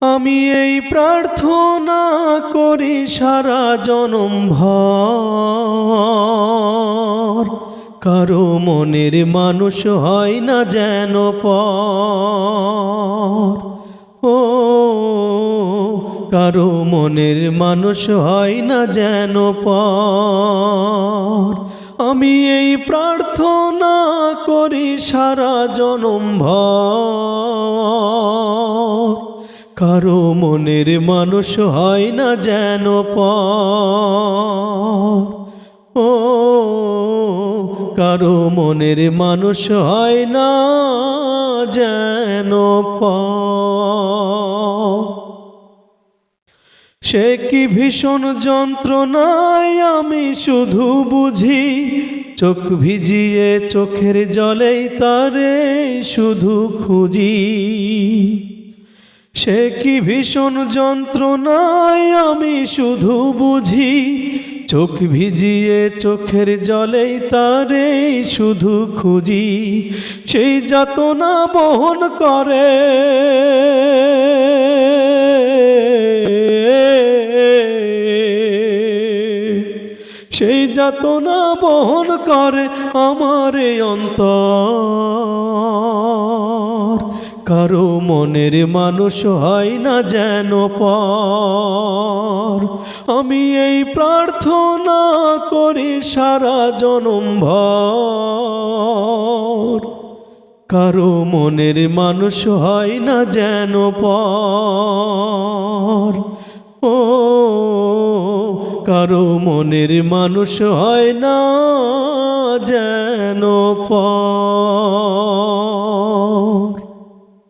আমি এই প্রার্থনা করি সারা জনম ভর, কারো মনের মানুষ হয় না যেন পর। ও কারো মনের মানুষ হয় না যেন পর। আমি এই প্রার্থনা করি সারা জনম ভর, কারো মনের মানুষ হয় না যেন পর। ও কারো মনের মানুষ হয় না যেন পর। সে কি ভীষণ যন্ত্রণায় আমি শুধু বুঝি, চোখ ভিজিয়ে চোখের জলেই তারে শুধু খুঁজি। সে কি ভীষণ যন্ত্রণায় আমি শুধু বুঝি, চোখ ভিজিয়ে চোখের জলেই তারে শুধু খুঁজি। সেই যাতনা বহন করে সেই যাতনা বহন করে আমার অন্তর। কারো মনের মানুষ হয় না যেন পর। আমি এই প্রার্থনা করি সারা জনম ভর, কারো মনের মানুষ হয় না যেন পর। ও কারো মনের মানুষ হয় না যেন পর।